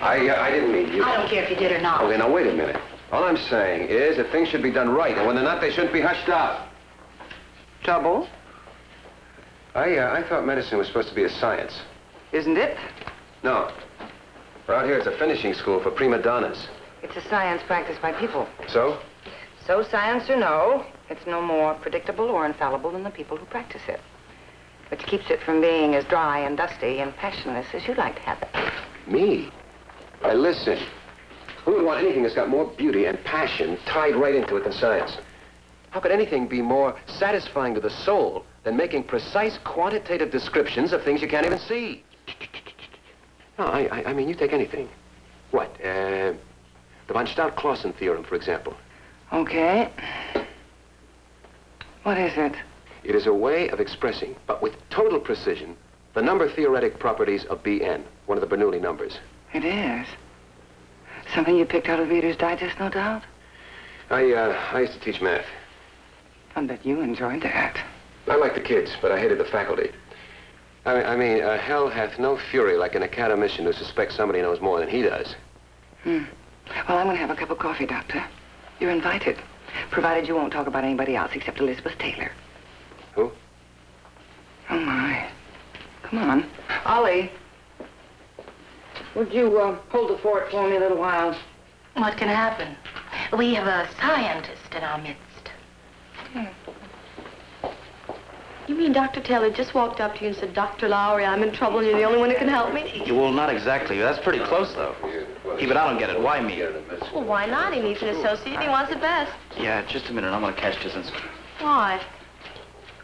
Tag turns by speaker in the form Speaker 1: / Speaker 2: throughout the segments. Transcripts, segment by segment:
Speaker 1: I didn't mean you.
Speaker 2: I don't care if you did or not.
Speaker 1: Okay, now wait a minute. All I'm saying is that things should be done right, and when they're not, they shouldn't be hushed up.
Speaker 3: Trouble?
Speaker 1: I thought medicine was supposed to be a science.
Speaker 3: Isn't it?
Speaker 1: No. Around here, it's a finishing school for prima donnas.
Speaker 3: It's a science practiced by people.
Speaker 1: So?
Speaker 3: So, science or no, it's no more predictable or infallible than the people who practice it. Which keeps it from being as dry and dusty and passionless as you'd like to have it.
Speaker 1: Me? Why, listen. Who would want anything that's got more beauty and passion tied right into it than science? How could anything be more satisfying to the soul than making precise quantitative descriptions of things you can't even see? No, I mean, you take anything. What? The von Staudt-Clausen theorem, for example.
Speaker 3: Okay. What is it?
Speaker 1: It is a way of expressing, but with total precision, the number-theoretic properties of Bn, one of the Bernoulli numbers.
Speaker 3: It is. Something you picked out of Reader's Digest, no doubt?
Speaker 1: I used to teach math.
Speaker 3: I bet you enjoyed that.
Speaker 1: I liked the kids, but I hated the faculty. I mean, hell hath no fury like an academician who suspects somebody knows more than he does.
Speaker 3: Well, I'm going to have a cup of coffee, Doctor. You're invited, provided you won't talk about anybody else except Elizabeth Taylor.
Speaker 1: Who?
Speaker 3: Oh, my. Come on. Ollie, would you hold the fort for me a little while?
Speaker 2: What can happen? We have a scientist in our midst.
Speaker 4: You mean Dr. Taylor just walked up to you and said, Dr. Lowry, I'm in trouble and you're the only one who can help me?
Speaker 5: Well, not exactly. That's pretty close, though. But I don't get it. Why me?
Speaker 4: Well, why not? He needs an associate. He wants the best.
Speaker 5: Yeah, just a minute. I'm going to catch Chisinski.
Speaker 4: Why?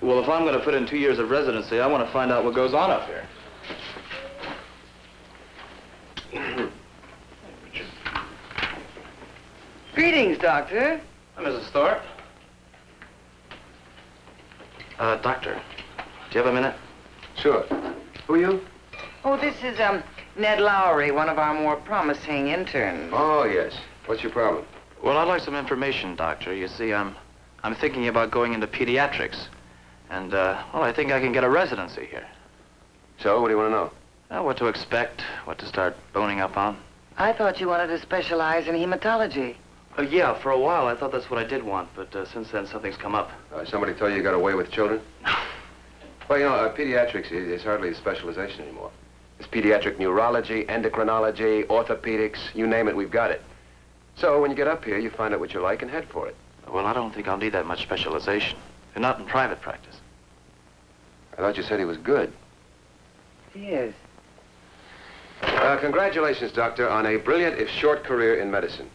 Speaker 5: Well, if I'm going to put in 2 years of residency, I want to find out what goes on up here.
Speaker 3: Greetings, Doctor.
Speaker 5: Mrs. Thorpe. Doctor, do you have a minute?
Speaker 1: Sure. Who are you?
Speaker 3: Oh, this is, Ned Lowry, one of our more promising interns.
Speaker 1: Oh, yes. What's your problem?
Speaker 5: Well, I'd like some information, Doctor. You see, I'm thinking about going into pediatrics. And, well, I think I can get a residency here.
Speaker 1: So, what do you want to know?
Speaker 5: What to expect, what to start boning up on.
Speaker 3: I thought you wanted to specialize in hematology.
Speaker 5: Yeah, for a while I thought that's what I did want, but since then something's come up.
Speaker 1: Somebody told you got away with children? Well, you know, pediatrics is hardly a specialization anymore. It's pediatric neurology, endocrinology, orthopedics, you name it, we've got it. So when you get up here, you find out what you like and head for it.
Speaker 5: Well, I don't think I'll need that much specialization. And not in private practice.
Speaker 1: I thought you said he was good.
Speaker 3: He is.
Speaker 1: Congratulations, Doctor, on a brilliant, if short, career in medicine.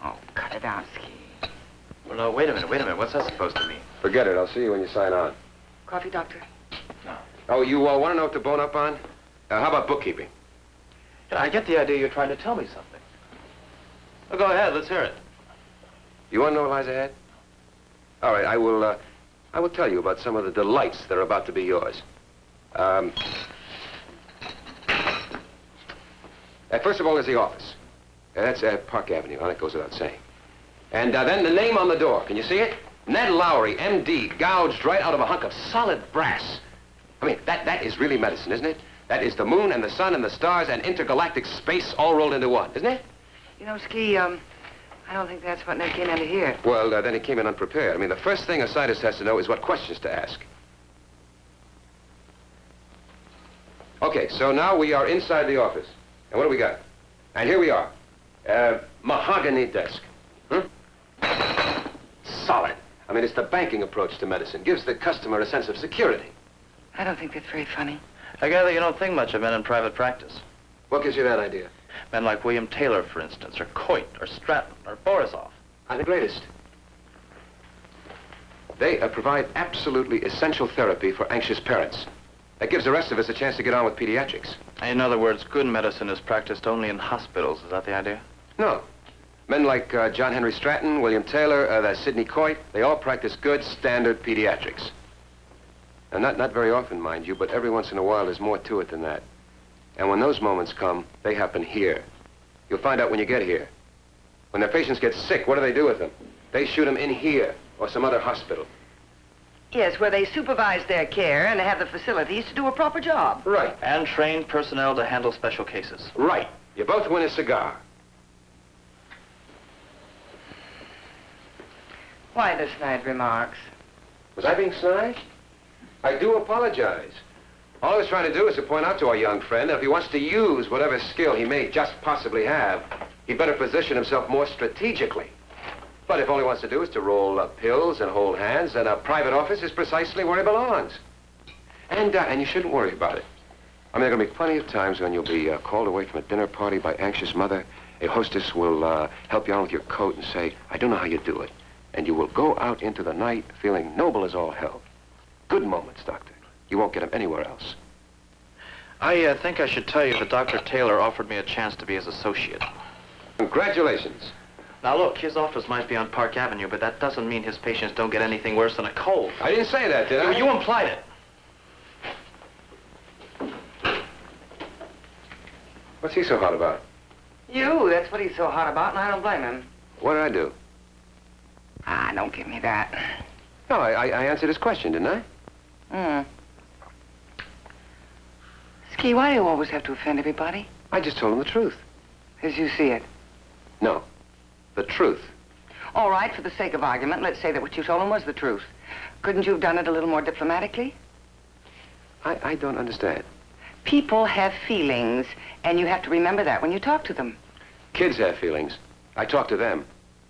Speaker 3: Oh, cut it out, Ski.
Speaker 5: Well, no, wait a minute. What's that supposed to mean?
Speaker 1: Forget it. I'll see you when you sign on.
Speaker 3: Coffee, Doctor?
Speaker 5: No.
Speaker 1: Oh, you want to know what to bone up on? How about bookkeeping?
Speaker 5: Yeah, I get the idea you're trying to tell me something. Well, go ahead. Let's hear it.
Speaker 1: You want to know what lies ahead? All right, I will tell you about some of the delights that are about to be yours. First of all, there's the office. That's Park Avenue. Oh, that goes without saying. And then the name on the door. Can you see it? Ned Lowry, M.D., gouged right out of a hunk of solid brass. I mean, that is really medicine, isn't it? That is the moon and the sun and the stars and intergalactic space all rolled into one, isn't it?
Speaker 3: You know, Ski, I don't think that's what Ned came in to hear.
Speaker 1: Well, then he came in unprepared. I mean, the first thing a scientist has to know is what questions to ask. Okay, so now we are inside the office. And what do we got? And here we are. Mahogany desk. Solid. I mean, it's the banking approach to medicine. Gives the customer a sense of security.
Speaker 3: I don't think that's very funny.
Speaker 5: I gather you don't think much of men in private practice.
Speaker 1: What gives you that idea?
Speaker 5: Men like William Taylor, for instance, or Coit, or Stratton, or Borisov.
Speaker 1: The greatest. They provide absolutely essential therapy for anxious parents. That gives the rest of us a chance to get on with pediatrics.
Speaker 5: In other words, good medicine is practiced only in hospitals. Is that the idea?
Speaker 1: No. Men like John Henry Stratton, William Taylor, Sidney Coit, they all practice good, standard pediatrics. And not very often, mind you, but every once in a while there's more to it than that. And when those moments come, they happen here. You'll find out when you get here. When their patients get sick, what do they do with them? They shoot them in here or some other hospital.
Speaker 3: Yes, where they supervise their care and have the facilities to do a proper job.
Speaker 1: Right.
Speaker 5: And trained personnel to handle special cases.
Speaker 1: Right. You both win a cigar.
Speaker 3: Why the snide remarks?
Speaker 1: Was I being snide? I do apologize. All I was trying to do is to point out to our young friend that if he wants to use whatever skill he may just possibly have, he'd better position himself more strategically. But if all he wants to do is to roll pills and hold hands, then a private office is precisely where he belongs. And you shouldn't worry about it. I mean, there are going to be plenty of times when you'll be called away from a dinner party by anxious mother. A hostess will help you on with your coat and say, I don't know how you do it. And you will go out into the night feeling noble as all hell. Good moments, Doctor. You won't get them anywhere else.
Speaker 5: I think I should tell you that Dr. Taylor offered me a chance to be his associate.
Speaker 1: Congratulations.
Speaker 5: Now look, his office might be on Park Avenue, but that doesn't mean his patients don't get anything worse than a cold.
Speaker 1: I didn't say that, did I?
Speaker 5: You implied it.
Speaker 1: What's he so hot about?
Speaker 3: You, that's what he's so hot about, and I don't blame him.
Speaker 1: What did I do?
Speaker 3: Ah, don't give me that.
Speaker 1: No, I answered his question, didn't I?
Speaker 3: Ski, why do you always have to offend everybody?
Speaker 1: I just told him the truth.
Speaker 3: As you see it.
Speaker 1: No, the truth.
Speaker 3: All right, for the sake of argument, let's say that what you told him was the truth. Couldn't you have done it a little more diplomatically?
Speaker 1: I don't understand.
Speaker 3: People have feelings, and you have to remember that when you talk to them.
Speaker 1: Kids have feelings. I talk to them.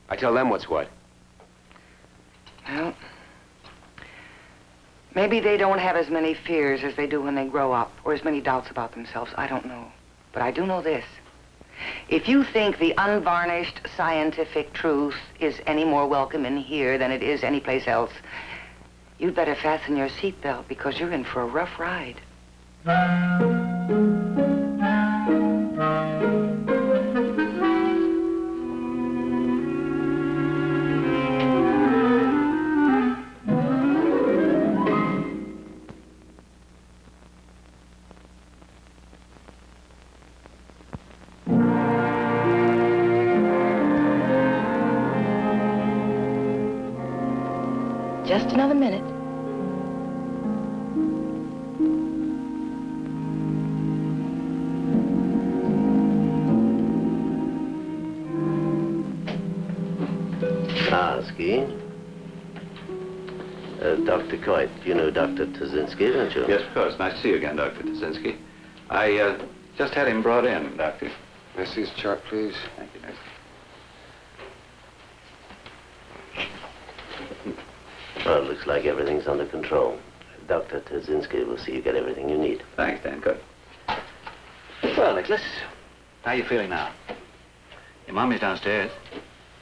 Speaker 1: I tell them what's what.
Speaker 3: Well, maybe they don't have as many fears as they do when they grow up, or as many doubts about themselves. I don't know. But I do know this. If you think the unvarnished scientific truth is any more welcome in here than it is anyplace else, you'd better fasten your seatbelt because you're in for a rough ride.
Speaker 4: Just another minute.
Speaker 6: Ski. Dr. Coit, you know Dr. Tazinski, don't you?
Speaker 7: Yes, of course. Nice to see you again, Dr. Tazinski. I just had him brought in, Doctor.
Speaker 1: May I see his chart, please?
Speaker 7: Thank you, nurse.
Speaker 6: Well, it looks like everything's under control. Dr. Tazinski will see you get everything you need.
Speaker 7: Thanks, Dan. Good. Well, Nicholas, how are you feeling now? Your mommy's downstairs.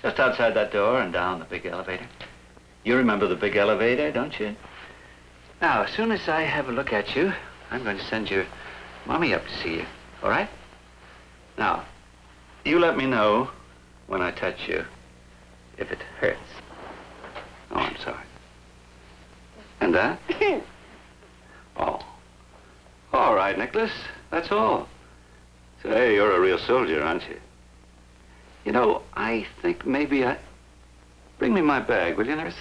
Speaker 7: Just outside that door and down the big elevator. You remember the big elevator, don't you? Now, as soon as I have a look at you, I'm going to send your mommy up to see you, all right? Now, you let me know when I touch you if it hurts. Oh, I'm sorry. And that? Oh. All right, Nicholas. That's all. Say, you're a real soldier, aren't you? You know, I think maybe Bring me my bag, will you, nurse?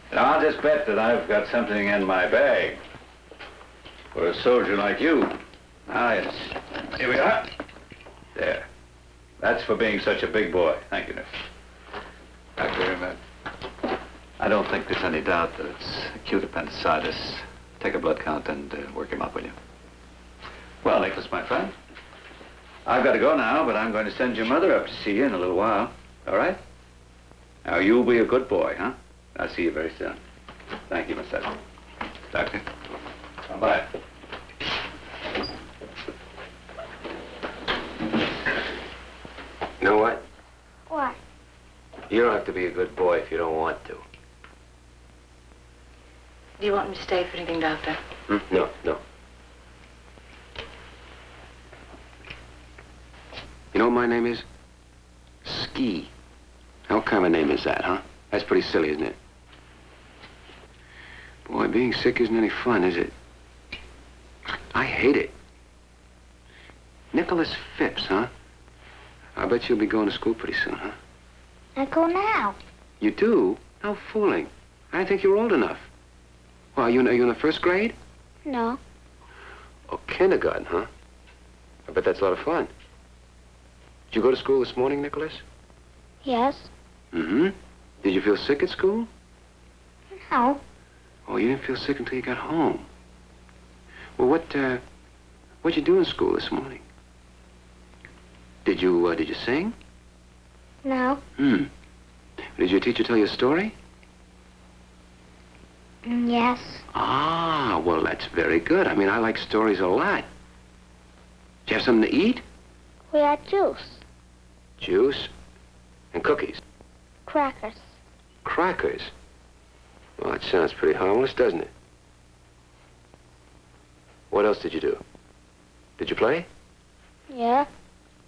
Speaker 7: And I'll just bet that I've got something in my bag for a soldier like you. Ah, yes. Here we are. There. That's for being such a big boy. Thank you, nurse. Thank you very much. I don't think there's any doubt that it's acute appendicitis. Take a blood count and work him up, will you? Well, Nicholas, my friend, I've got to go now, but I'm going to send your mother up to see you in a little while. All right? Now, you'll be a good boy, huh? I'll see you very soon. Thank you, Miss Edwards. Doctor. Bye-bye.
Speaker 1: You know what?
Speaker 2: What?
Speaker 1: You don't have to be a good boy if you don't want to.
Speaker 2: Do you want me to stay for anything, Doctor?
Speaker 1: No, no. You know what my name is? Ski. What kind of a name is that, huh? That's pretty silly, isn't it? Boy, being sick isn't any fun, is it? I hate it. Nicholas Phipps, huh? I bet you'll be going to school pretty soon, huh?
Speaker 2: I go now.
Speaker 1: You do? How fooling. I didn't think you were old enough. Well, are you in the first grade?
Speaker 2: No.
Speaker 1: Oh, kindergarten, huh? I bet that's a lot of fun. Did you go to school this morning, Nicholas?
Speaker 8: Yes.
Speaker 1: Mm-hmm. Did you feel sick at school?
Speaker 8: No.
Speaker 1: Oh, you didn't feel sick until you got home. Well, what'd you do in school this morning? Did you sing?
Speaker 8: No.
Speaker 1: Did your teacher tell you a story?
Speaker 8: Yes.
Speaker 1: Ah, well, that's very good. I mean, I like stories a lot. Did you have something to eat?
Speaker 8: We had juice.
Speaker 1: Juice? And cookies?
Speaker 8: Crackers.
Speaker 1: Crackers? Well, that sounds pretty harmless, doesn't it? What else did you do? Did you play?
Speaker 8: Yeah.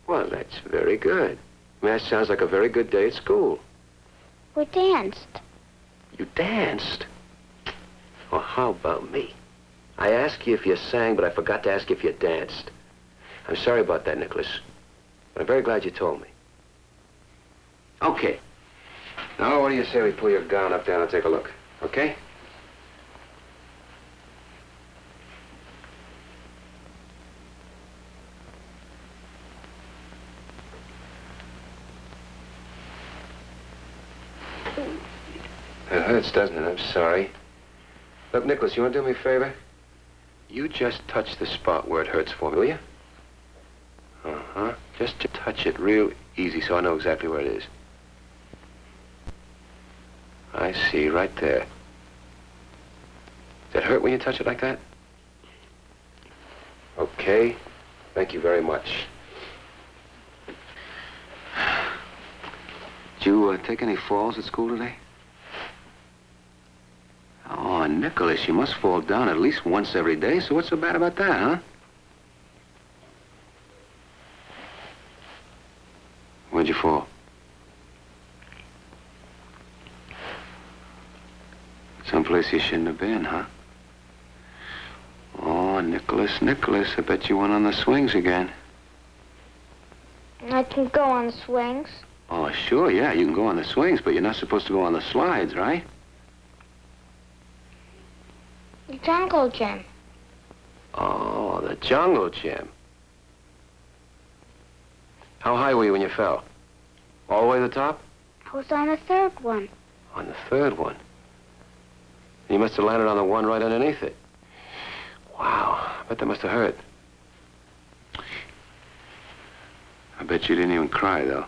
Speaker 1: Well, that's very good. I mean, that sounds like a very good day at school.
Speaker 8: We danced.
Speaker 1: You danced? Well, how about me? I asked you if you sang, but I forgot to ask you if you danced. I'm sorry about that, Nicholas. But I'm very glad you told me. Okay. Now, what do you say we pull your gown up, down, and take a look? Okay? It hurts, doesn't it? I'm sorry. Look, Nicholas, you want to do me a favor? You just touch the spot where it hurts for me, will you? Uh-huh. Just to touch it real easy so I know exactly where it is. I see, right there. Does that hurt when you touch it like that? Okay. Thank you very much. Did you take any falls at school today? Oh, Nicholas, you must fall down at least once every day, so what's so bad about that, huh? Where'd you fall? Someplace you shouldn't have been, huh? Oh, Nicholas, I bet you went on the swings again.
Speaker 8: I can go on the swings.
Speaker 1: Oh, sure, yeah, you can go on the swings, but you're not supposed to go on the slides, right?
Speaker 8: The jungle gym.
Speaker 1: Oh, the jungle gym. How high were you when you fell? All the way to the top?
Speaker 8: I was on the third one.
Speaker 1: On the third one? You must have landed on the one right underneath it. Wow, I bet that must have hurt. I bet you didn't even cry, though.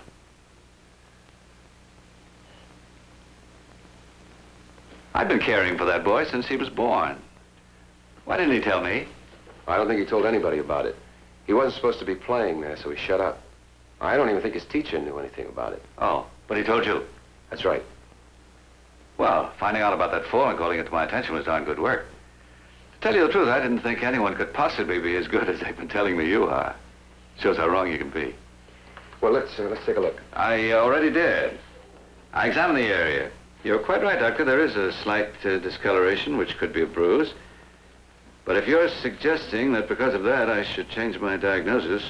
Speaker 7: I've been caring for that boy since he was born. Why didn't he tell me?
Speaker 1: I don't think he told anybody about it. He wasn't supposed to be playing there, so he shut up. I don't even think his teacher knew anything about it.
Speaker 7: Oh, but he told you?
Speaker 1: That's right.
Speaker 7: Well, finding out about that fall and calling it to my attention was darn good work. To tell you the truth, I didn't think anyone could possibly be as good as they've been telling me you are. Shows how wrong you can be.
Speaker 1: Well, let's take a look.
Speaker 7: I already did. I examined the area. You're quite right, Doctor. There is a slight discoloration, which could be a bruise. But if you're suggesting that because of that I should change my diagnosis,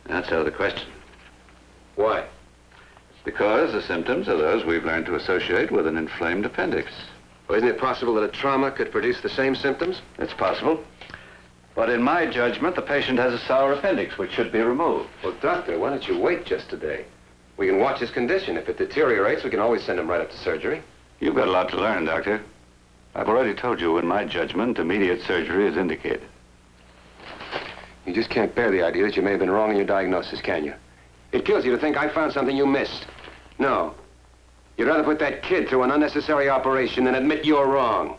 Speaker 7: that's out of the question.
Speaker 1: Why?
Speaker 7: Because the symptoms are those we've learned to associate with an inflamed appendix.
Speaker 1: Well, isn't it possible that a trauma could produce the same symptoms?
Speaker 7: It's possible. But in my judgment, the patient has a sour appendix, which should be removed.
Speaker 1: Well, doctor, why don't you wait just a day? We can watch his condition. If it deteriorates, we can always send him right up to surgery.
Speaker 7: You've got a lot to learn, Doctor. I've already told you, in my judgment, immediate surgery is indicated.
Speaker 1: You just can't bear the idea that you may have been wrong in your diagnosis, can you? It kills you to think I found something you missed. No. You'd rather put that kid through an unnecessary operation than admit you're wrong.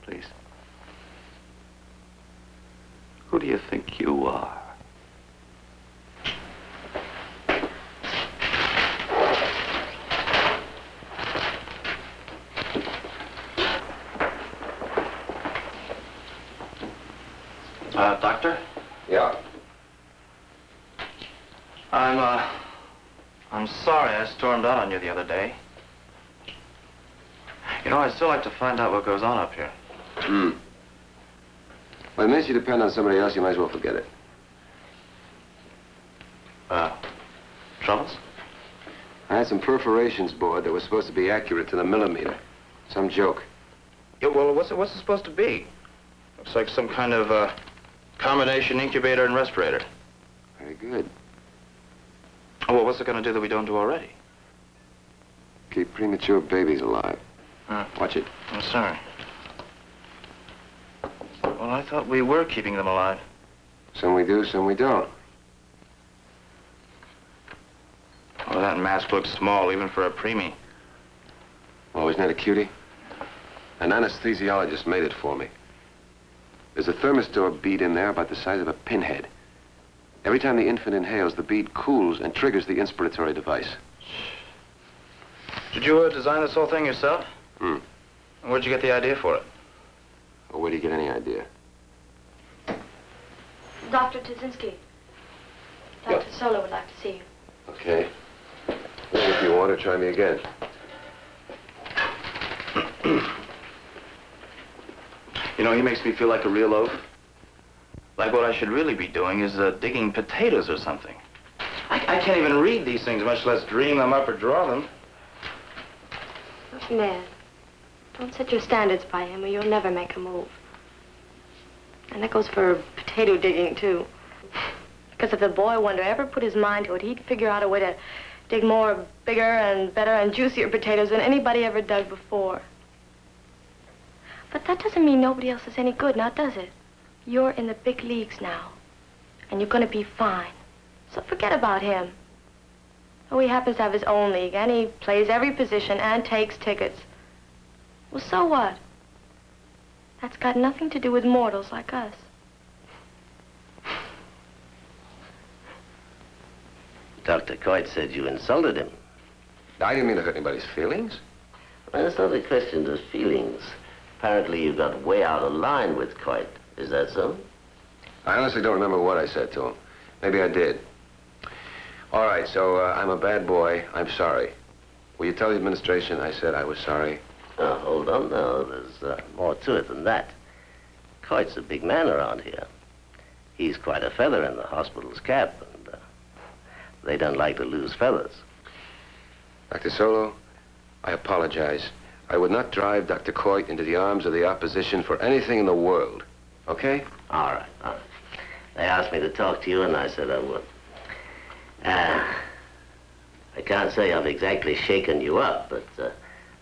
Speaker 7: Please. Who do you think you are?
Speaker 5: Doctor?
Speaker 1: Yeah?
Speaker 5: I'm sorry I stormed out on you the other day. You know, I'd still like to find out what goes on up here.
Speaker 1: Well, it makes you depend on somebody else, you might as well forget it.
Speaker 5: Troubles?
Speaker 1: I had some perforations bored that were supposed to be accurate to the millimeter. Some joke.
Speaker 5: Yeah, well, what's it supposed to be? Looks like some kind of, Combination incubator and respirator.
Speaker 1: Very good.
Speaker 5: Oh, well, what's it going to do that we don't do already?
Speaker 1: Keep premature babies alive.
Speaker 5: Huh.
Speaker 1: Watch it.
Speaker 5: I'm sorry. Well, I thought we were keeping them alive.
Speaker 1: Some we do, some we don't.
Speaker 5: Oh, that mask looks small, even for a preemie.
Speaker 1: Oh, isn't that a cutie? An anesthesiologist made it for me. There's a thermistor bead in there about the size of a pinhead. Every time the infant inhales, the bead cools and triggers the inspiratory device.
Speaker 5: Did you design this whole thing yourself?
Speaker 1: Hmm.
Speaker 5: And where'd you get the idea for it?
Speaker 1: Well, where do you get any idea?
Speaker 4: Dr. Tazinski. Dr. Solo would like to see you.
Speaker 1: Okay. Well, if you want to, try me again.
Speaker 5: You know, he makes me feel like a real oaf. Like what I should really be doing is digging potatoes or something. I can't even read these things, much less dream them up or draw them.
Speaker 4: Ned, don't set your standards by him or you'll never make a move. And that goes for potato digging, too. Because if the boy wonder ever put his mind to it, he'd figure out a way to dig more bigger and better and juicier potatoes than anybody ever dug before. But that doesn't mean nobody else is any good, now does it? You're in the big leagues now, and you're going to be fine. So forget about him. Oh, he happens to have his own league, and he plays every position and takes tickets. Well, so what? That's got nothing to do with mortals like us.
Speaker 6: Dr. Coit said you insulted him.
Speaker 1: I didn't mean to hurt anybody's feelings.
Speaker 6: Well, it's not a question of feelings. Apparently you got way out of line with Coit. Is that so?
Speaker 1: I honestly don't remember what I said to him. Maybe I did. All right, so I'm a bad boy. I'm sorry. Will you tell the administration I said I was sorry?
Speaker 6: Oh, hold on now. There's more to it than that. Coit's a big man around here. He's quite a feather in the hospital's cap, and they don't like to lose feathers.
Speaker 1: Dr. Solo, I apologize. I would not drive Dr. Coit into the arms of the opposition for anything in the world. Okay?
Speaker 6: All right, all right. They asked me to talk to you, and I said I would. I can't say I've exactly shaken you up, but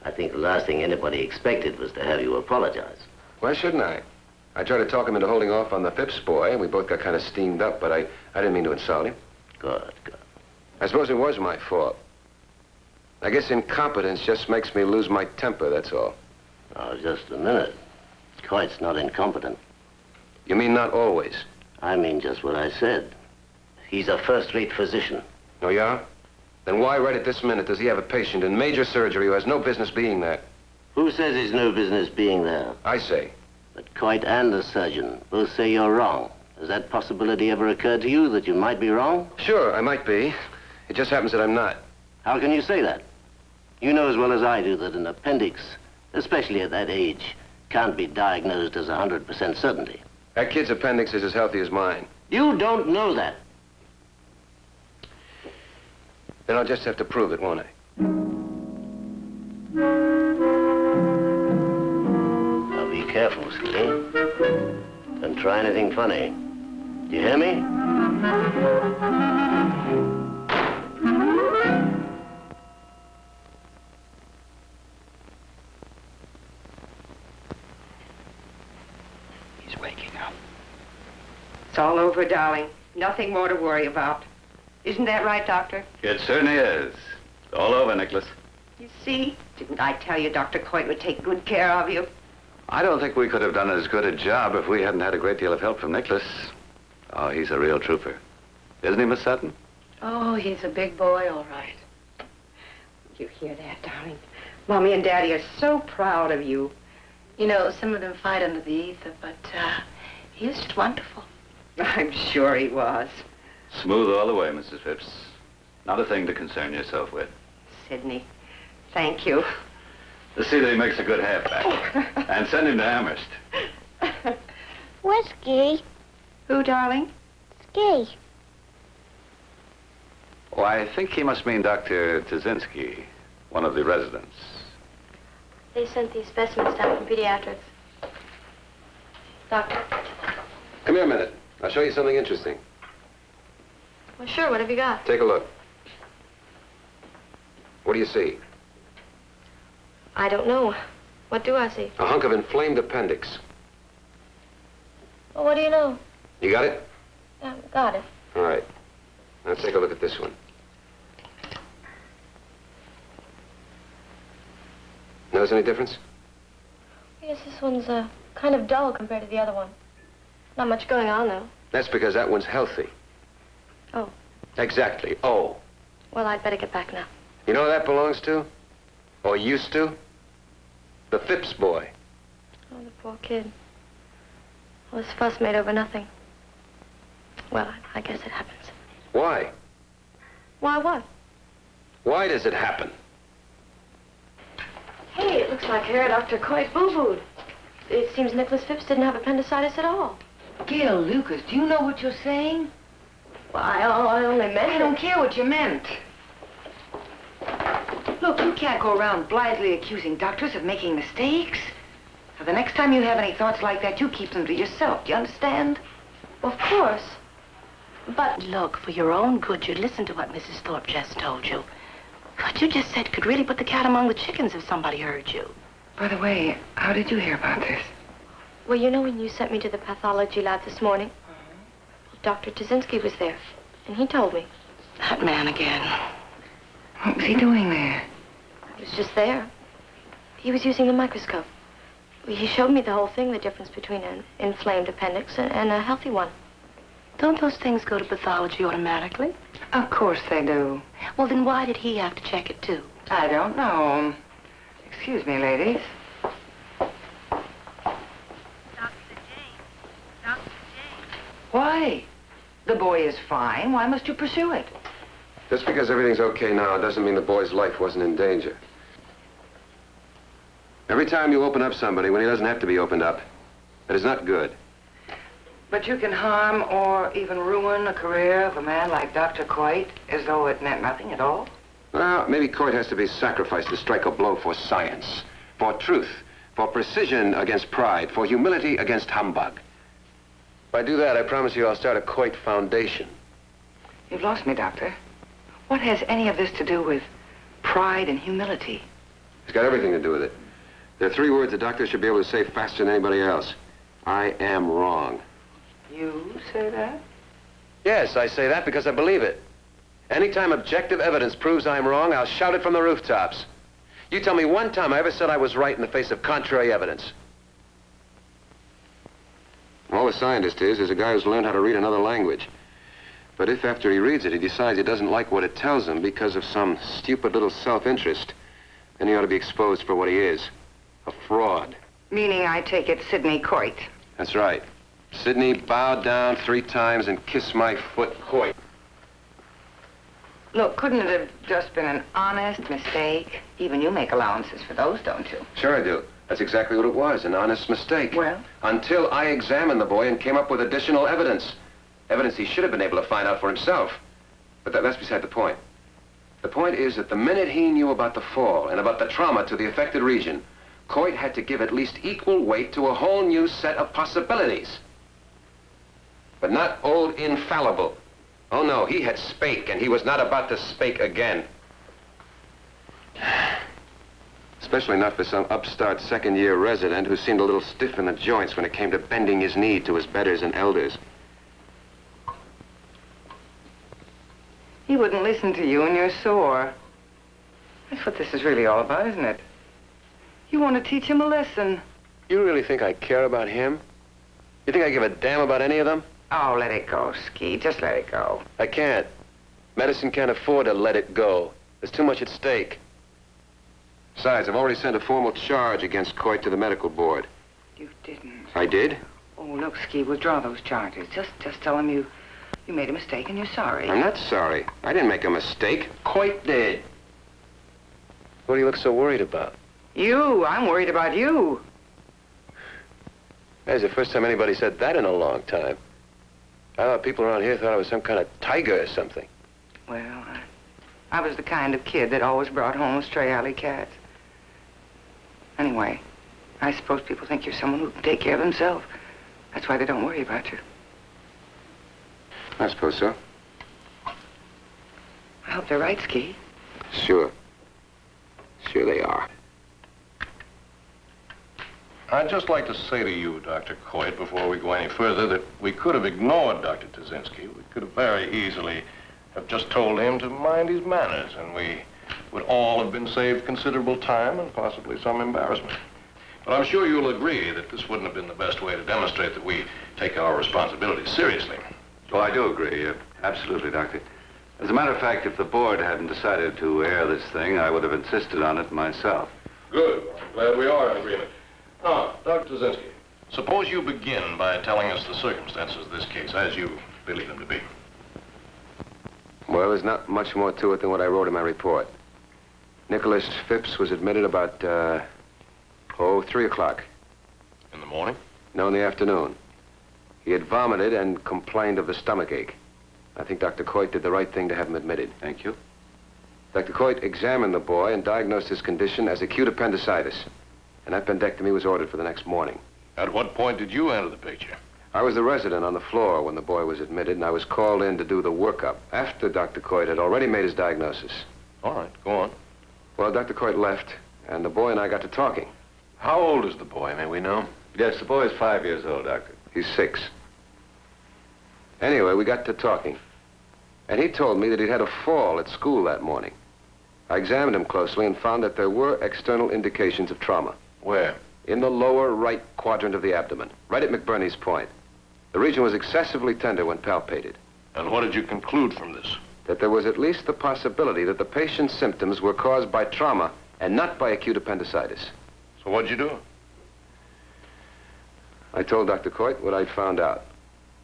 Speaker 6: I think the last thing anybody expected was to have you apologize.
Speaker 1: Why shouldn't I? I tried to talk him into holding off on the Phipps boy, and we both got kind of steamed up, but I didn't mean to insult him.
Speaker 6: Good, good.
Speaker 1: I suppose it was my fault. I guess incompetence just makes me lose my temper, that's all.
Speaker 6: Oh, just a minute. Coit's not incompetent.
Speaker 1: You mean not always?
Speaker 6: I mean just what I said. He's a first-rate physician.
Speaker 1: Oh, yeah? Then why right at this minute does he have a patient in major surgery who has no business being there?
Speaker 6: Who says he's no business being there?
Speaker 1: I say.
Speaker 6: But Coit and the surgeon both say you're wrong. Has that possibility ever occurred to you, that you might be wrong?
Speaker 1: Sure, I might be. It just happens that I'm not.
Speaker 6: How can you say that? You know as well as I do that an appendix, especially at that age, can't be diagnosed as 100% certainty.
Speaker 1: That kid's appendix is as healthy as mine.
Speaker 6: You don't know that.
Speaker 1: Then I'll just have to prove it, won't I?
Speaker 6: Now be careful, Skinny. Don't try anything funny. Do you hear me?
Speaker 3: He's waking up. It's all over, darling. Nothing more to worry about. Isn't that right, Doctor?
Speaker 7: It certainly is. It's all over, Nicholas.
Speaker 3: You see? Didn't I tell you Dr. Coit would take good care of you?
Speaker 7: I don't think we could have done as good a job if we hadn't had a great deal of help from Nicholas. Oh, he's a real trooper. Isn't he, Miss Sutton?
Speaker 3: Oh, he's a big boy, all right. You hear that, darling? Mommy and Daddy are so proud of you.
Speaker 2: You know, some of them fight under the ether, but he was just wonderful.
Speaker 3: I'm sure he was.
Speaker 7: Smooth all the way, Mrs. Phipps. Not a thing to concern yourself with.
Speaker 3: Sydney, thank you.
Speaker 7: To see that he makes a good halfback. And send him to Amherst.
Speaker 8: Whiskey.
Speaker 3: Who, darling?
Speaker 8: Ski.
Speaker 7: Oh, I think he must mean Dr. Tazinski, one of the residents.
Speaker 4: They sent these specimens down from pediatrics. Doctor?
Speaker 1: Come here a minute. I'll show you something interesting.
Speaker 4: Well, sure, what have you got?
Speaker 1: Take a look. What do you see?
Speaker 4: I don't know. What do I see?
Speaker 1: A hunk of inflamed appendix.
Speaker 4: Well, what do you know?
Speaker 1: You got it?
Speaker 4: Yeah, got it.
Speaker 1: All right. Now take a look at this one. Notice any difference?
Speaker 4: Yes, this one's kind of dull compared to the other one. Not much going on, though.
Speaker 1: That's because that one's healthy.
Speaker 4: Oh.
Speaker 1: Exactly. Oh.
Speaker 4: Well, I'd better get back now.
Speaker 1: You know who that belongs to? Or used to? The Phipps boy.
Speaker 4: Oh, the poor kid. All this fuss made over nothing. Well, I guess it happens.
Speaker 1: Why?
Speaker 4: Why what?
Speaker 1: Why does it happen?
Speaker 4: Hey, it looks like Herr Dr. Coit boo-booed. It seems Nicholas Phipps didn't have appendicitis at all.
Speaker 3: Gail, Lucas, do you know what you're saying?
Speaker 4: Well, I only meant
Speaker 3: I don't care what you meant. Look, you can't go around blithely accusing doctors of making mistakes. So the next time you have any thoughts like that, you keep them to yourself. Do you understand?
Speaker 4: Well, of course. But
Speaker 2: Look, for your own good, you'd listen to what Mrs. Thorpe just told you. What you just said could really put the cat among the chickens if somebody heard you.
Speaker 3: By the way, how did you hear about this?
Speaker 4: well, you know when you sent me to the pathology lab this morning? Dr. Tazinski was there, and he told me.
Speaker 2: That man again.
Speaker 3: What was he doing there?
Speaker 4: He was just there. He was using the microscope. He showed me the whole thing, the difference between an inflamed appendix and a healthy one.
Speaker 2: Don't those things go to pathology automatically?
Speaker 3: Of course they do.
Speaker 2: Well, then why did he have to check it, too?
Speaker 3: I don't know. Excuse me, ladies. Why? The boy is fine. Why must you pursue it?
Speaker 1: Just because everything's okay now doesn't mean the boy's life wasn't in danger. Every time you open up somebody when he doesn't have to be opened up, that is not good.
Speaker 3: But you can harm or even ruin a career of a man like Dr. Coit as though it meant nothing at all?
Speaker 1: Well, maybe Coit has to be sacrificed to strike a blow for science, for truth, for precision against pride, for humility against humbug. If I do that, I promise you I'll start a Coit Foundation.
Speaker 3: You've lost me, Doctor. What has any of this to do with pride and humility?
Speaker 1: It's got everything to do with it. There are 3 words the doctor should be able to say faster than anybody else. I am wrong.
Speaker 3: You say that?
Speaker 1: Yes, I say that because I believe it. Anytime objective evidence proves I'm wrong, I'll shout it from the rooftops. You tell me one time I ever said I was right in the face of contrary evidence. All a scientist is a guy who's learned how to read another language. But if after he reads it, he decides he doesn't like what it tells him because of some stupid little self-interest, then he ought to be exposed for what he is, a fraud.
Speaker 3: Meaning, I take it, Sidney Coit.
Speaker 1: That's right. Sidney, bow down 3 times and kiss my foot, Coit.
Speaker 3: Look, couldn't it have just been an honest mistake? Even you make allowances for those, don't you?
Speaker 1: Sure I do. That's exactly what it was, an honest mistake.
Speaker 3: Well?
Speaker 1: Until I examined the boy and came up with additional evidence. Evidence he should have been able to find out for himself. But that's beside the point. The point is that the minute he knew about the fall and about the trauma to the affected region, Coit had to give at least equal weight to a whole new set of possibilities. But not old infallible. Oh no, he had spake, and he was not about to spake again. Especially not for some upstart second-year resident who seemed a little stiff in the joints when it came to bending his knee to his betters and elders.
Speaker 3: He wouldn't listen to you and you're sore. That's what this is really all about, isn't it? You want to teach him a lesson.
Speaker 1: You really think I care about him? You think I give a damn about any of them?
Speaker 3: Oh, let it go, Ski. Just let it go.
Speaker 1: I can't. Medicine can't afford to let it go. There's too much at stake. Besides, I've already sent a formal charge against Coit to the medical board.
Speaker 3: You didn't.
Speaker 1: I did?
Speaker 3: Oh, look, Ski, withdraw those charges. Just tell him you made a mistake and you're sorry.
Speaker 1: I'm not sorry. I didn't make a mistake. Coit did. What do you look so worried about?
Speaker 3: You. I'm worried about you.
Speaker 1: That's the first time anybody said that in a long time. I thought people around here thought I was some kind of tiger or something.
Speaker 3: Well, I was the kind of kid that always brought home stray alley cats. Anyway, I suppose people think you're someone who can take care of themselves. That's why they don't worry about you.
Speaker 1: I suppose so.
Speaker 3: I hope they're right, Ski.
Speaker 1: Sure. Sure they are.
Speaker 9: I'd just like to say to you, Dr. Coit, before we go any further, that we could have ignored Dr. Tazinski. We could have very easily have just told him to mind his manners, and we would all have been saved considerable time and possibly some embarrassment. But I'm sure you'll agree that this wouldn't have been the best way to demonstrate that we take our responsibilities seriously.
Speaker 7: Oh, I do agree. Absolutely, Doctor. As a matter of fact, if the board hadn't decided to air this thing, I would have insisted on it myself.
Speaker 9: Good. I'm glad we are in agreement. Now, Dr. Tazinski, suppose you begin by telling us the circumstances of this case, as you believe them to be.
Speaker 1: Well, there's not much more to it than what I wrote in my report. Nicholas Phipps was admitted about, 3 o'clock.
Speaker 9: In the morning?
Speaker 1: No, in the afternoon. He had vomited and complained of the stomach ache. I think Dr. Coit did the right thing to have him admitted.
Speaker 7: Thank you.
Speaker 1: Dr. Coit examined the boy and diagnosed his condition as acute appendicitis. An appendectomy was ordered for the next morning.
Speaker 9: At what point did you enter the picture?
Speaker 1: I was the resident on the floor when the boy was admitted, and I was called in to do the workup after Dr. Coit had already made his diagnosis.
Speaker 9: All right, go on.
Speaker 1: Well, Dr. Coit left, and the boy and I got to talking.
Speaker 9: How old is the boy, may we know?
Speaker 7: Yes, the boy is 5 years old, Doctor.
Speaker 1: He's 6. Anyway, we got to talking. And he told me that he'd had a fall at school that morning. I examined him closely and found that there were external indications of trauma.
Speaker 9: Where?
Speaker 1: In the lower right quadrant of the abdomen, right at McBurney's point. The region was excessively tender when palpated.
Speaker 9: And what did you conclude from this?
Speaker 1: That there was at least the possibility that the patient's symptoms were caused by trauma and not by acute appendicitis.
Speaker 9: So what'd you do?
Speaker 1: I told Dr. Coit what I'd found out.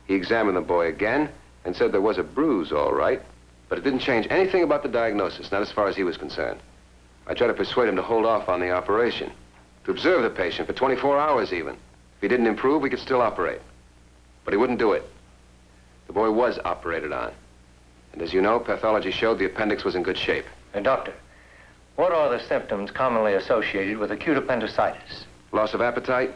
Speaker 1: He examined the boy again and said there was a bruise, all right, but it didn't change anything about the diagnosis, not as far as he was concerned. I tried to persuade him to hold off on the operation, to observe the patient for 24 hours even. If he didn't improve, we could still operate. But he wouldn't do it. The boy was operated on. And as you know, pathology showed the appendix was in good shape.
Speaker 10: Doctor, what are the symptoms commonly associated with acute appendicitis?
Speaker 1: Loss of appetite,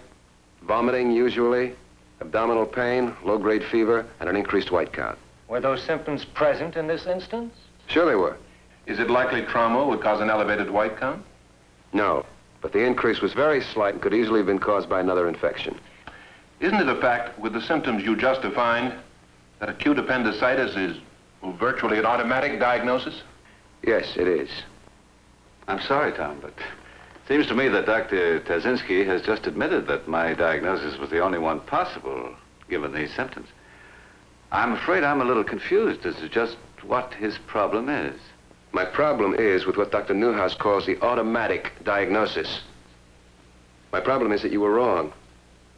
Speaker 1: vomiting usually, abdominal pain, low-grade fever, and an increased white count.
Speaker 10: Were those symptoms present in this instance?
Speaker 1: Sure they were.
Speaker 9: Is it likely trauma would cause an elevated white count?
Speaker 1: No, but the increase was very slight and could easily have been caused by another infection.
Speaker 9: Isn't it a fact, with the symptoms you just defined, that acute appendicitis is virtually an automatic diagnosis?
Speaker 1: Yes, it is.
Speaker 7: I'm sorry, Tom, but it seems to me that Dr. Tazinski has just admitted that my diagnosis was the only one possible, given these symptoms. I'm afraid I'm a little confused as to just what his problem is.
Speaker 1: My problem is with what Dr. Newhouse calls the automatic diagnosis. My problem is that you were wrong.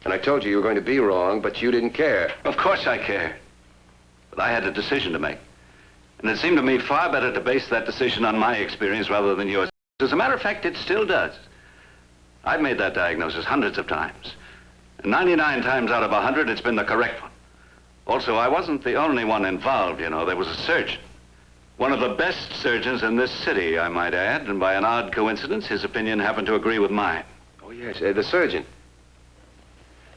Speaker 1: And I told you you were going to be wrong, but you didn't care.
Speaker 7: Of course I care. But I had a decision to make. And it seemed to me far better to base that decision on my experience rather than yours. As a matter of fact, it still does. I've made that diagnosis hundreds of times. And 99 times out of 100, it's been the correct one. Also, I wasn't the only one involved, you know. There was a surgeon. One of the best surgeons in this city, I might add, and by an odd coincidence, his opinion happened to agree with mine.
Speaker 1: Oh, yes, the surgeon.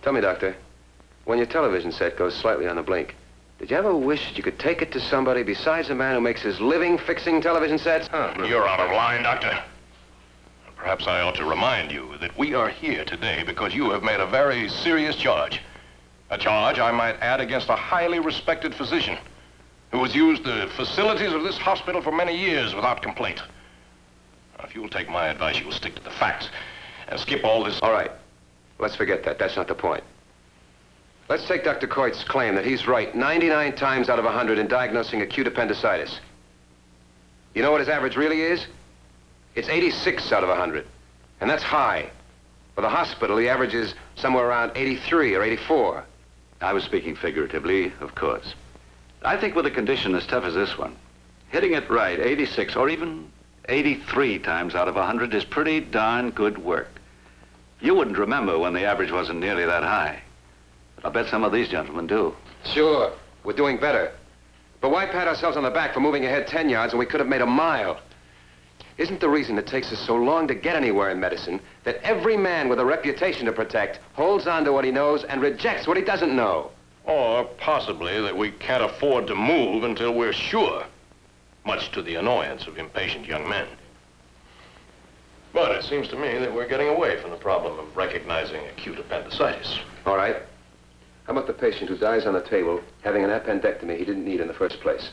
Speaker 1: Tell me, Doctor, when your television set goes slightly on the blink, did you ever wish that you could take it to somebody besides the man who makes his living fixing television sets?
Speaker 9: You're out of line, Doctor. Perhaps I ought to remind you that we are here today because you have made a very serious charge. A charge, I might add, against a highly respected physician who has used the facilities of this hospital for many years without complaint. Now, if you'll take my advice, you'll stick to the facts and skip all this.
Speaker 1: All right. Let's forget that. That's not the point. Let's take Dr. Coit's claim that he's right 99 times out of 100 in diagnosing acute appendicitis. You know what his average really is? It's 86 out of 100. And that's high. For the hospital, the average is somewhere around 83 or 84.
Speaker 7: I was speaking figuratively, of course. I think with a condition as tough as this one, hitting it right 86 or even 83 times out of 100 is pretty darn good work. You wouldn't remember when the average wasn't nearly that high. But I'll bet some of these gentlemen do.
Speaker 1: Sure, we're doing better. But why pat ourselves on the back for moving ahead 10 yards when we could have made a mile? Isn't the reason it takes us so long to get anywhere in medicine that every man with a reputation to protect holds on to what he knows and rejects what he doesn't know?
Speaker 9: Or possibly that we can't afford to move until we're sure, much to the annoyance of impatient young men. But it seems to me that we're getting away from the problem of recognizing acute appendicitis.
Speaker 1: All right. How about the patient who dies on the table having an appendectomy he didn't need in the first place?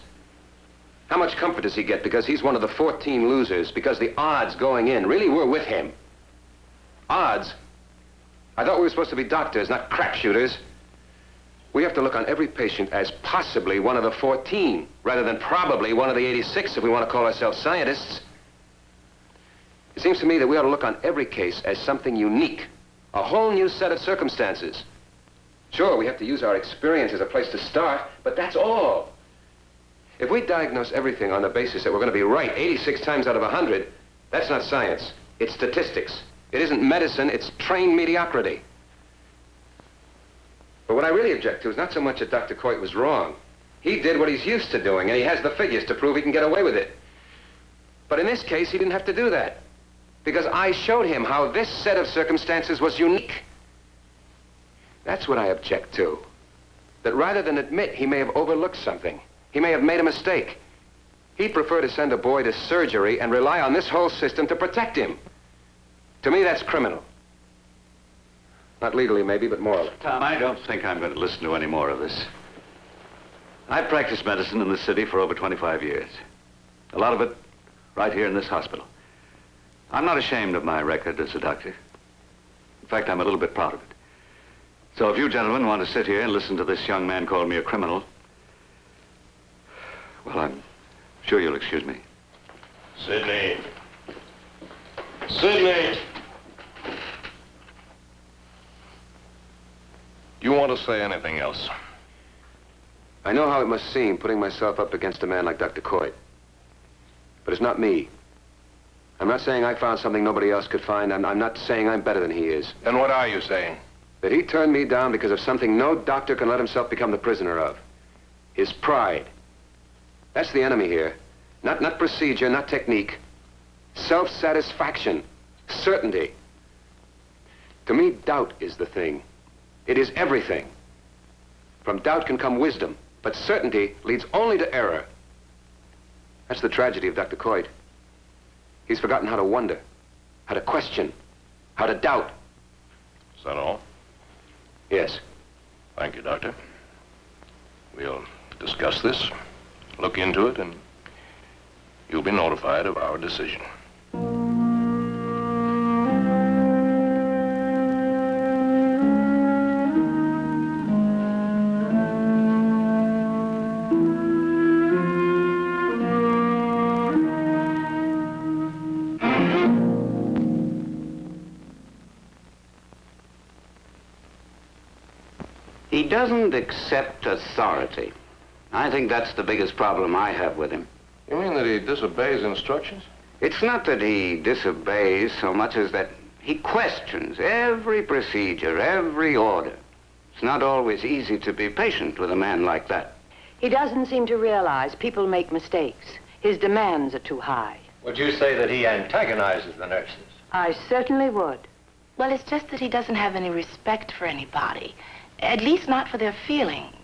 Speaker 1: How much comfort does he get because he's one of the 14 losers, because the odds going in really were with him? Odds? I thought we were supposed to be doctors, not crapshooters. We have to look on every patient as possibly one of the 14, rather than probably one of the 86 if we want to call ourselves scientists. It seems to me that we ought to look on every case as something unique, a whole new set of circumstances. Sure, we have to use our experience as a place to start, but that's all. If we diagnose everything on the basis that we're going to be right 86 times out of 100, that's not science. It's statistics. It isn't medicine, it's trained mediocrity. But what I really object to is not so much that Dr. Coit was wrong. He did what he's used to doing, and he has the figures to prove he can get away with it. But in this case, he didn't have to do that, because I showed him how this set of circumstances was unique. That's what I object to. That rather than admit he may have overlooked something, he may have made a mistake, he'd prefer to send a boy to surgery and rely on this whole system to protect him. To me, that's criminal. Not legally, maybe, but morally.
Speaker 7: Tom, I don't think I'm going to listen to any more of this. I've practiced medicine in this city for over 25 years. A lot of it right here in this hospital. I'm not ashamed of my record as a doctor. In fact, I'm a little bit proud of it. So if you gentlemen want to sit here and listen to this young man call me a criminal, well, I'm sure you'll excuse me.
Speaker 9: Sidney. Sidney! You want to say anything else?
Speaker 1: I know how it must seem putting myself up against a man like Dr. Coit. But it's not me. I'm not saying I found something nobody else could find. I'm not saying I'm better than he is.
Speaker 9: Then what are you saying?
Speaker 1: That he turned me down because of something no doctor can let himself become the prisoner of. His pride. That's the enemy here. Not procedure, not technique. Self-satisfaction. Certainty. To me, doubt is the thing. It is everything. From doubt can come wisdom, but certainty leads only to error. That's the tragedy of Dr. Coit. He's forgotten how to wonder, how to question, how to doubt.
Speaker 9: Is that all?
Speaker 1: Yes.
Speaker 9: Thank you, Doctor. We'll discuss this, look into it, and you'll be notified of our decision.
Speaker 7: He doesn't accept authority. I think that's the biggest problem I have with him.
Speaker 9: You mean that he disobeys instructions?
Speaker 7: It's not that he disobeys so much as that he questions every procedure, every order. It's not always easy to be patient with a man like that.
Speaker 3: He doesn't seem to realize people make mistakes. His demands are too high.
Speaker 10: Would you say that he antagonizes the nurses?
Speaker 3: I certainly would.
Speaker 2: Well, it's just that he doesn't have any respect for anybody. At least not for their feelings.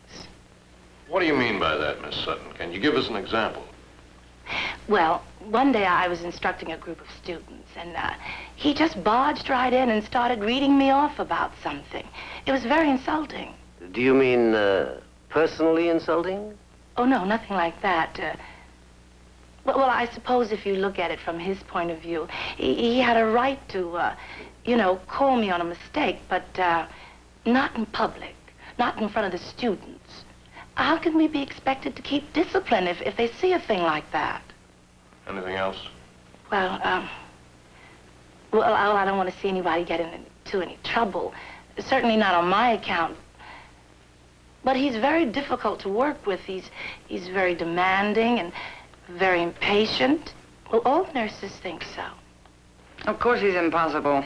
Speaker 9: What do you mean by that, Miss Sutton? Can you give us an example?
Speaker 2: Well, one day I was instructing a group of students, and he just barged right in and started reading me off about something. It was very insulting.
Speaker 6: Do you mean personally insulting?
Speaker 2: Oh, no, nothing like that. Well, I suppose if you look at it from his point of view, he had a right to, call me on a mistake, but not in public, not in front of the students. How can we be expected to keep discipline if they see a thing like that?
Speaker 9: Anything else?
Speaker 2: Well, I don't want to see anybody get into any trouble. Certainly not on my account. But he's very difficult to work with. He's very demanding and very impatient. Well, all nurses think so.
Speaker 3: Of course he's impossible.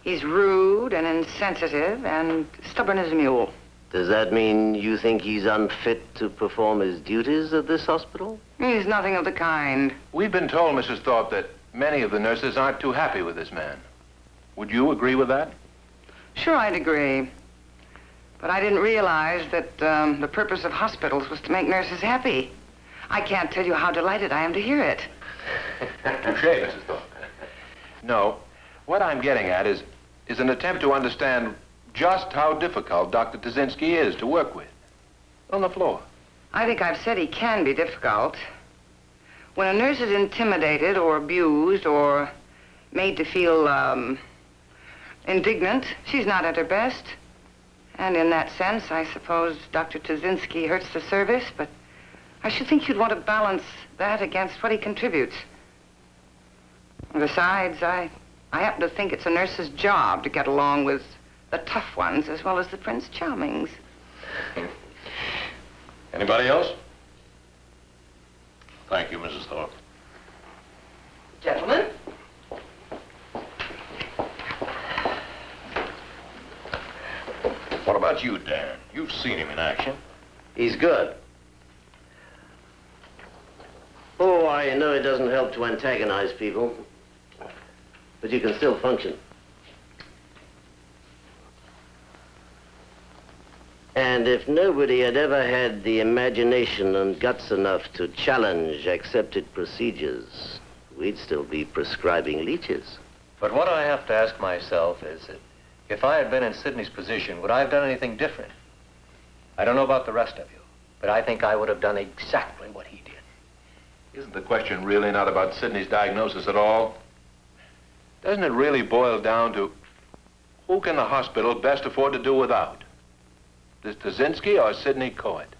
Speaker 3: He's rude and insensitive and stubborn as a mule.
Speaker 6: Does that mean you think he's unfit to perform his duties at this hospital?
Speaker 3: He's nothing of the kind.
Speaker 10: We've been told, Mrs. Thorpe, that many of the nurses aren't too happy with this man. Would you agree with that?
Speaker 3: Sure, I'd agree. But I didn't realize that the purpose of hospitals was to make nurses happy. I can't tell you how delighted I am to hear it.
Speaker 1: Touche, Mrs. Thorpe. No, what I'm getting at is an attempt to understand just how difficult Dr. Tazinski is to work with. On the floor.
Speaker 3: I think I've said he can be difficult. When a nurse is intimidated or abused or made to feel indignant, she's not at her best. And in that sense, I suppose Dr. Tazinski hurts the service, but I should think you'd want to balance that against what he contributes. And besides, I happen to think it's a nurse's job to get along with the tough ones as well as the Prince Charmings.
Speaker 9: Anybody else? Thank you, Mrs. Thorpe.
Speaker 3: Gentlemen?
Speaker 9: What about you, Dan? You've seen him in action.
Speaker 6: He's good. Oh, I know it doesn't help to antagonize people, but you can still function. And if nobody had ever had the imagination and guts enough to challenge accepted procedures, we'd still be prescribing leeches.
Speaker 10: But what I have to ask myself is that if I had been in Sidney's position, would I have done anything different? I don't know about the rest of you, but I think I would have done exactly what he did.
Speaker 1: Isn't the question really not about Sidney's diagnosis at all? Doesn't it really boil down to who can the hospital best afford to do without? This Tazinski or Sidney Coit?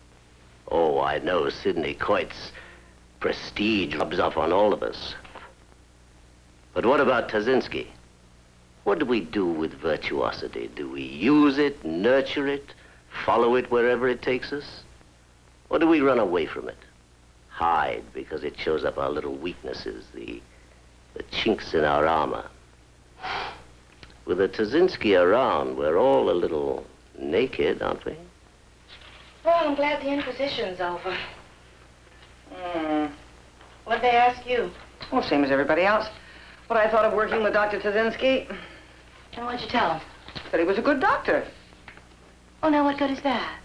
Speaker 6: Oh, I know Sidney Coit's prestige rubs off on all of us. But what about Tazinski? What do we do with virtuosity? Do we use it, nurture it, follow it wherever it takes us? Or do we run away from it? Hide because it shows up our little weaknesses, the chinks in our armor. With a Tazinski around, we're all a little naked, aren't we?
Speaker 2: Well, I'm glad the Inquisition's over. What'd they ask you?
Speaker 3: Well, same as everybody else. What I thought of working with Dr. Tazinski.
Speaker 2: And what'd you tell them?
Speaker 3: Said he was a good doctor.
Speaker 2: Oh, now what good is that?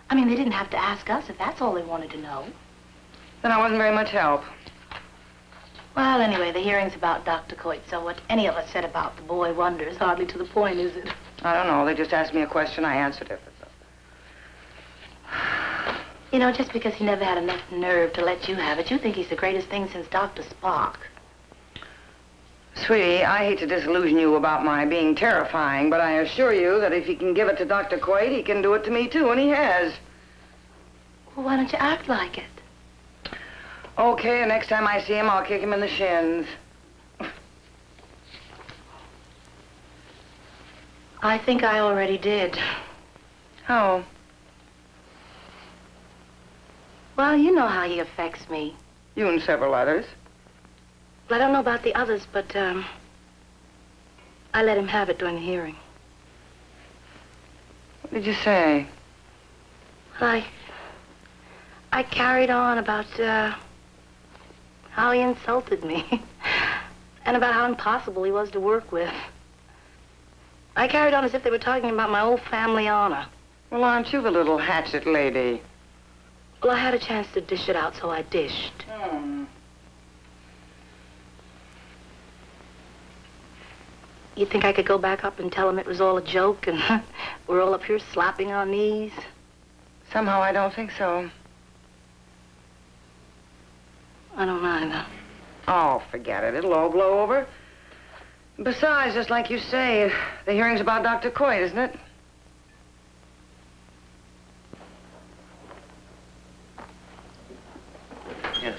Speaker 2: I mean, they didn't have to ask us if that's all they wanted to know.
Speaker 3: Then I wasn't very much help.
Speaker 2: Well, anyway, the hearing's about Dr. Coit, so what any of us said about the boy wonder is hardly to the point, is it?
Speaker 3: I don't know. They just asked me a question. I answered it.
Speaker 2: You know, just because he never had enough nerve to let you have it, you think he's the greatest thing since Dr. Spock.
Speaker 3: Sweetie, I hate to disillusion you about my being terrifying, but I assure you that if he can give it to Dr. Coit, he can do it to me, too, and he has.
Speaker 2: Well, why don't you act like it?
Speaker 3: Okay, next time I see him, I'll kick him in the shins.
Speaker 2: I think I already did.
Speaker 3: How?
Speaker 2: Well, you know how he affects me.
Speaker 3: You and several others.
Speaker 2: Well, I don't know about the others, but, I let him have it during the hearing.
Speaker 3: What did you say?
Speaker 2: I carried on about, how he insulted me. And about how impossible he was to work with. I carried on as if they were talking about my old family honor.
Speaker 3: Well, aren't you the little hatchet lady?
Speaker 2: Well, I had a chance to dish it out, so I dished. You think I could go back up and tell him it was all a joke and we're all up here slapping our knees?
Speaker 3: Somehow I don't think so.
Speaker 2: I don't either.
Speaker 3: Oh, forget it. It'll all blow over. Besides, just like you say, the hearing's about Dr. Coit, isn't it?
Speaker 7: Yes.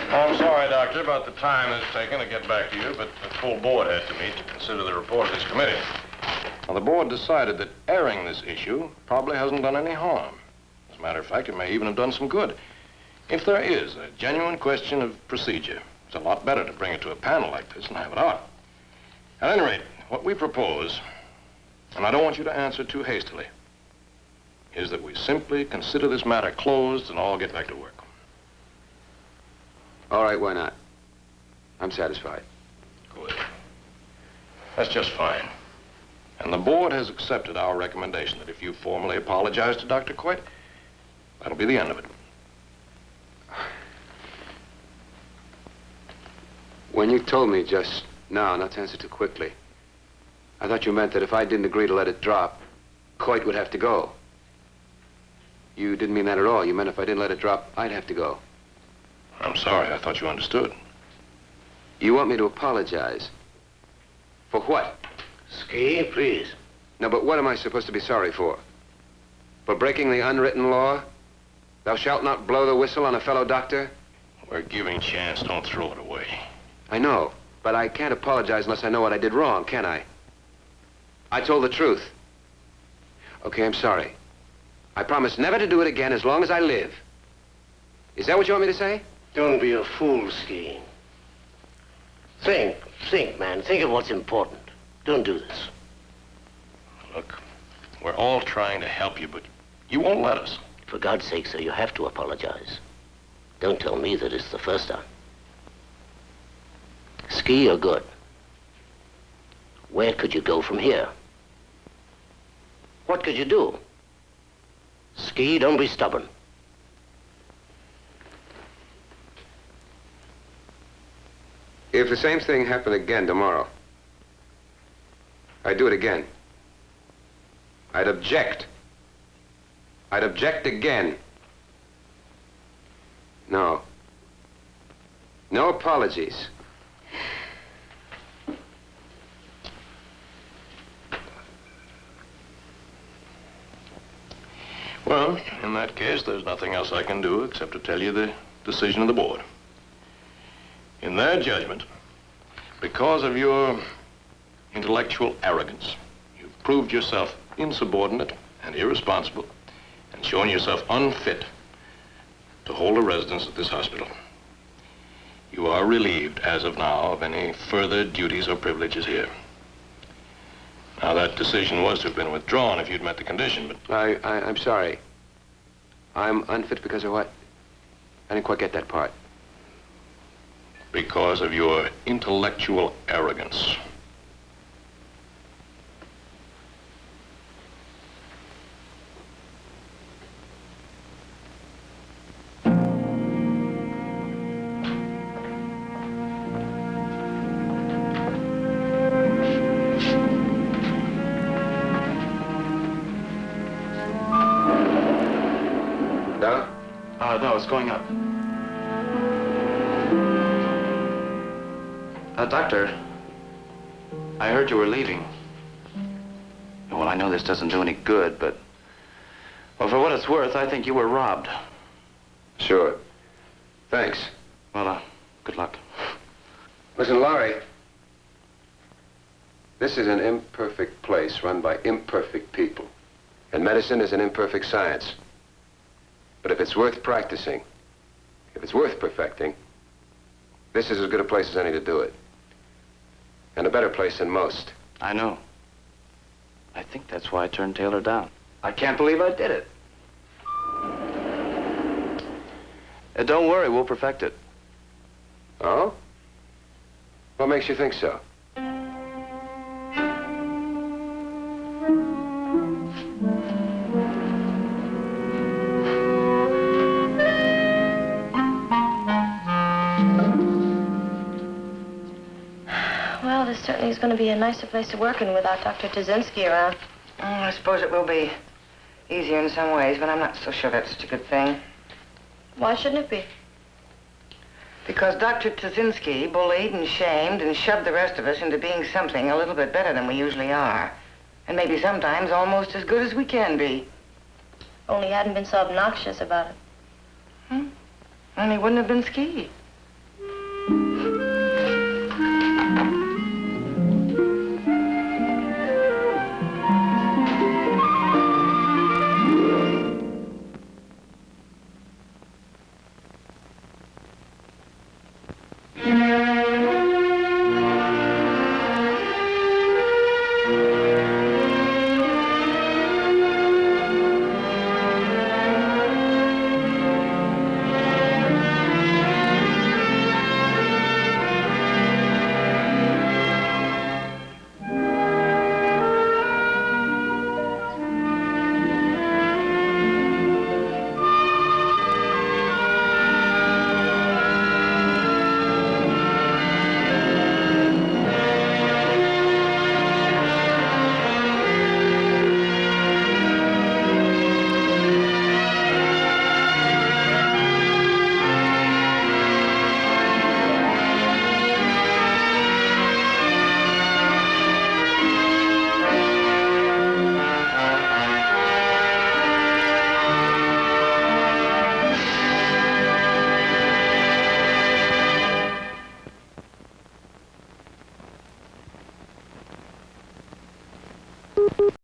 Speaker 9: I'm sorry, Doctor, about the time it's taken to get back to you, but the full board had to meet to consider the report of this committee. Now, the board decided that airing this issue probably hasn't done any harm. As a matter of fact, it may even have done some good. If there is a genuine question of procedure, it's a lot better to bring it to a panel like this and have it out. At any rate, what we propose, and I don't want you to answer too hastily, is that we simply consider this matter closed and all get back to work.
Speaker 1: All right, why not? I'm satisfied.
Speaker 9: Good. That's just fine. And the board has accepted our recommendation that if you formally apologize to Dr. Coit, that'll be the end of it.
Speaker 1: When you told me just now not to answer too quickly, I thought you meant that if I didn't agree to let it drop, Coit would have to go. You didn't mean that at all. You meant if I didn't let it drop, I'd have to go.
Speaker 9: I'm sorry. I thought you understood.
Speaker 1: You want me to apologize? For what?
Speaker 6: Ski, please.
Speaker 1: No, but what am I supposed to be sorry for? For breaking the unwritten law? Thou shalt not blow the whistle on a fellow doctor?
Speaker 9: We're giving chance. Don't throw it away.
Speaker 1: I know, but I can't apologize unless I know what I did wrong, can I? I told the truth. Okay, I'm sorry. I promise never to do it again as long as I live. Is that what you want me to say?
Speaker 6: Don't be a fool, Ski. Think, man. Think of what's important. Don't do this.
Speaker 9: Look, we're all trying to help you, but you won't let us.
Speaker 6: For God's sake, sir, you have to apologize. Don't tell me that it's the first time. Ski, you're good. Where could you go from here? What could you do? Ski, don't be stubborn.
Speaker 1: If the same thing happened again tomorrow, I'd do it again. I'd object. I'd object again. No. No apologies.
Speaker 9: Well, in that case, there's nothing else I can do except to tell you the decision of the board. In their judgment, because of your intellectual arrogance, you've proved yourself insubordinate and irresponsible and shown yourself unfit to hold a residence at this hospital. You are relieved, as of now, of any further duties or privileges here. Now, that decision was to have been withdrawn if you'd met the condition, but...
Speaker 1: I'm sorry. I'm unfit because of what? I didn't quite get that part.
Speaker 9: Because of your intellectual arrogance.
Speaker 5: No, it's going up. Doctor, I heard you were leaving. Well, I know this doesn't do any good, but... Well, for what it's worth, I think you were robbed.
Speaker 1: Sure. Thanks.
Speaker 5: Well, good luck.
Speaker 1: Listen, Laurie. This is an imperfect place run by imperfect people. And medicine is an imperfect science. But if it's worth practicing, if it's worth perfecting, this is as good a place as any to do it. And a better place than most.
Speaker 5: I know. I think that's why I turned Taylor down. I can't believe I did it. Don't worry, we'll perfect it.
Speaker 1: Oh? What makes you think so?
Speaker 4: Well, this certainly is going to be a nicer place to work in without Dr. Tazinski around.
Speaker 3: I suppose it will be easier in some ways, but I'm not so sure that's such a good thing.
Speaker 4: Why shouldn't it be?
Speaker 3: Because Dr. Tazinski bullied and shamed and shoved the rest of us into being something a little bit better than we usually are. And maybe sometimes almost as good as we can be.
Speaker 4: Only he hadn't been so obnoxious about it.
Speaker 3: And he wouldn't have been Ski.